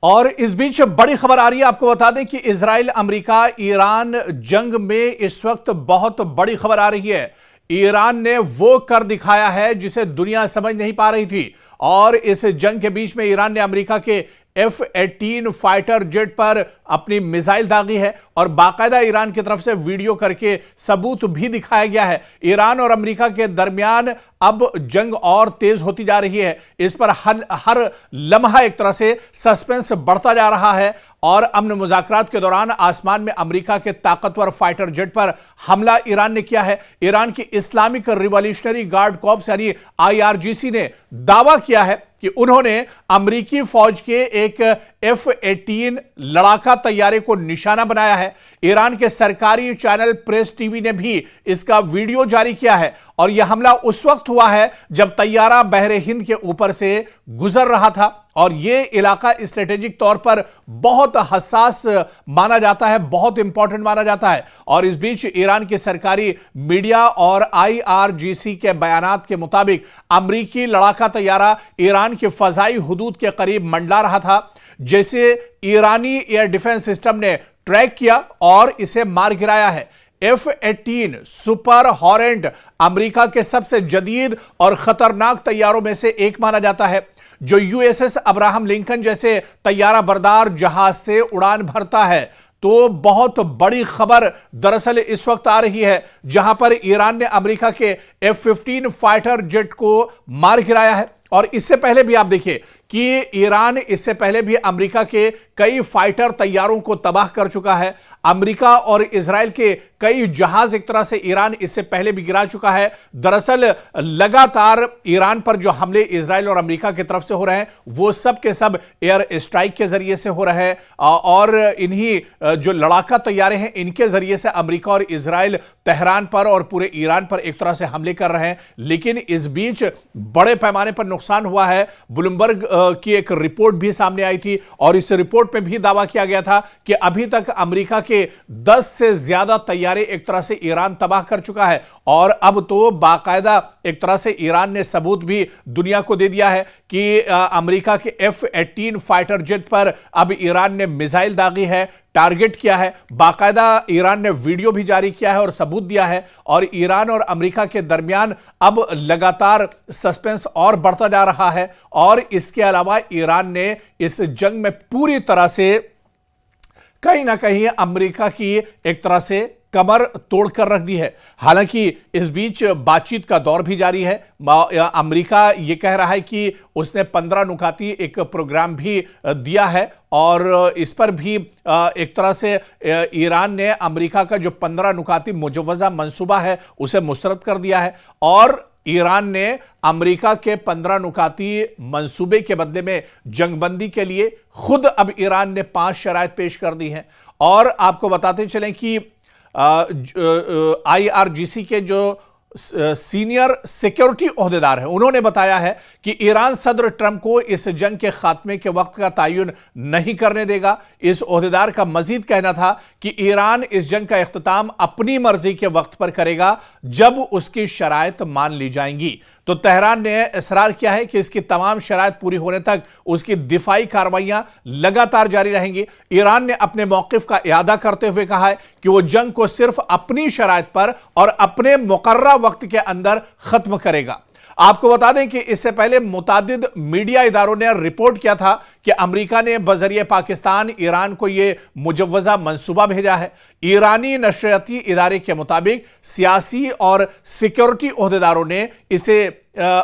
और इस बीच बड़ी खबर आ रही है, आपको बता दें कि इजराइल, अमेरिका, ईरान जंग में इस वक्त बहुत बड़ी खबर आ रही है। ईरान ने वो कर दिखाया है जिसे दुनिया समझ नहीं पा रही थी, और इस जंग के बीच में ईरान ने अमेरिका के F-18 फाइटर जेट पर अपनी मिसाइल दागी है और बाकायदा ईरान की तरफ से वीडियो करके सबूत भी दिखाया गया है। ईरान और अमेरिका के दरमियान अब जंग और तेज होती जा रही है। इस पर हर लम्हा एक तरह से सस्पेंस बढ़ता जा रहा है और अमन मुज़ाकरात के दौरान आसमान में अमेरिका के ताकतवर फाइटर जेट पर हमला ईरान ने किया है। ईरान की इस्लामिक रिवॉल्यूशनरी गार्ड कॉर्प्स यानी IRGC ने दावा किया है कि उन्होंने अमेरिकी फौज के एक F-18 लड़ाका तैयारे को निशाना बनाया है। ईरान के सरकारी चैनल प्रेस टीवी ने भी इसका वीडियो जारी किया है और यह हमला उस वक्त हुआ है जब तैयारा बहरे हिंद के ऊपर से गुजर रहा था और यह इलाका स्ट्रेटेजिक तौर पर बहुत हसास माना जाता है, बहुत इंपॉर्टेंट माना जाता है। और इस बीच ईरान की सरकारी मीडिया और IRGC के बयानात के मुताबिक अमेरिकी लड़ाका तैयारा ईरान की फजाई हुदूद के करीब मंडला रहा था, जैसे ईरानी एयर डिफेंस सिस्टम ने ट्रैक किया और इसे मार गिराया है। F-18 सुपर हॉरेंट अमेरिका के सबसे जदीद और खतरनाक तैयारों में से एक माना जाता है, जो USS अब्राहम लिंकन जैसे तैयारा बरदार जहाज से उड़ान भरता है। तो बहुत बड़ी खबर दरअसल इस वक्त आ रही है, जहां पर ईरान ने अमेरिका के F-15 फाइटर जेट को मार गिराया है। और इससे पहले भी आप देखिए कि ईरान इससे पहले भी अमेरिका के कई फाइटर तैयारों को तबाह कर चुका है। अमेरिका और इजराइल के कई जहाज एक तरह से ईरान इससे पहले भी गिरा चुका है। दरअसल लगातार ईरान पर जो हमले इजराइल और अमेरिका की तरफ से हो रहे हैं वो सब के सब एयर स्ट्राइक के जरिए से हो रहे हैं और इन्हीं जो लड़ाका तैयारे हैं इनके जरिए से अमेरिका और इजराइल तेहरान पर और पूरे ईरान पर एक तरह से हमले कर रहे हैं। लेकिन इस बीच बड़े पैमाने पर नुकसान हुआ है। ब्लूमबर्ग की एक रिपोर्ट भी सामने आई थी और इस रिपोर्ट में भी दावा किया गया था कि अभी तक अमेरिका के 10 से ज्यादा तैयारे एक तरह से ईरान तबाह कर चुका है। और अब तो बाकायदा एक तरह से ईरान ने सबूत भी दुनिया को दे दिया है कि अमेरिका के F-18 फाइटर जेट पर अब ईरान ने मिसाइल दागी है, टारगेट किया है। बाकायदा ईरान ने वीडियो भी जारी किया है और सबूत दिया है। और ईरान और अमेरिका के दरमियान अब लगातार सस्पेंस और बढ़ता जा रहा है। और इसके अलावा ईरान ने इस जंग में पूरी तरह से कहीं ना कहीं अमेरिका की एक तरह से कमर तोड़कर रख दी है। हालांकि इस बीच बातचीत का दौर भी जारी है। अमेरिका ये कह रहा है कि उसने 15 नुकाती एक प्रोग्राम भी दिया है और इस पर भी एक तरह से ईरान ने अमेरिका का जो 15 नुकाती मुजव्वज़ा मंसूबा है उसे मुस्तरद कर दिया है। और ईरान ने अमेरिका के 15 नुकाती मंसूबे के बदले में जंगबंदी के लिए खुद अब ईरान ने 5 शराइत पेश कर दी हैं। और आपको बताते चलें कि IRGC के जो सीनियर सिक्योरिटी ओहदेदार हैं उन्होंने बताया है कि ईरान सदर ट्रंप को इस जंग के खात्मे के वक्त का तयन नहीं करने देगा। इस ओहदेदार का मजीद कहना था कि ईरान इस जंग का इख्तिताम अपनी मर्जी के वक्त पर करेगा जब उसकी शराइत मान ली जाएंगी। तो तेहरान ने इसरार किया है कि इसकी तमाम शराइत पूरी होने तक उसकी दिफाई कार्रवाइयां लगातार जारी रहेंगी। ईरान ने अपने मौकिफ का इयादा करते हुए कहा है कि वो जंग को सिर्फ अपनी शराइत पर और अपने मुकर्ररा वक्त के अंदर खत्म करेगा। आपको बता दें कि इससे पहले मुतादिद मीडिया इदारों ने रिपोर्ट किया था कि अमेरिका ने बजरिए पाकिस्तान ईरान को यह मुजव्वज़ा मंसूबा भेजा है। ईरानी नशरियाती इदारे के मुताबिक सियासी और सिक्योरिटी ओहदेदारों ने इसे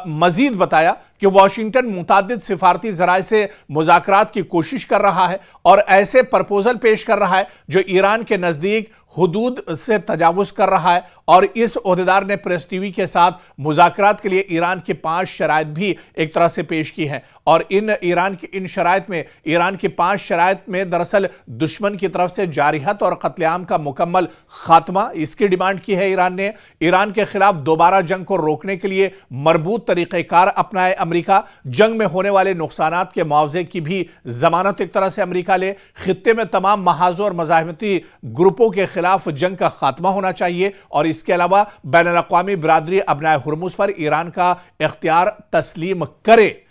मजीद बताया कि वाशिंगटन मुतादिद सिफारती जराए से मुज़ाकरात की कोशिश कर रहा है और ऐसे प्रपोजल पेश कर रहा है जो ईरान के नज़दीक हुदूद से तजावुज कर रहा है। और इस ओहदेदार ने प्रेस टीवी के साथ मुज़ाकरात के लिए ईरान की 5 शराइत भी एक तरह से पेश की हैं। और ईरान की इन शराइत में ईरान की 5 शराइत में दरअसल दुश्मन की तरफ से जारिहत और कत्लेआम का मुकम्मल खात्मा इसकी डिमांड की है। ईरान ने ईरान के खिलाफ दोबारा जंग को रोकने के लिए मरबूत तरीक़ेकार अपनाए। अमेरिका जंग में होने वाले नुकसानात के मुआवजे की भी जमानत एक तरह से अमेरिका ले। खित्ते में तमाम महाजों और मज़ाहमती ग्रुपों के खिलाफ जंग का खात्मा होना चाहिए और इसके अलावा बैनुल अक़वामी बिरादरी अपनाए हुर्मुज़ पर ईरान का इख्तियार तस्लीम करे।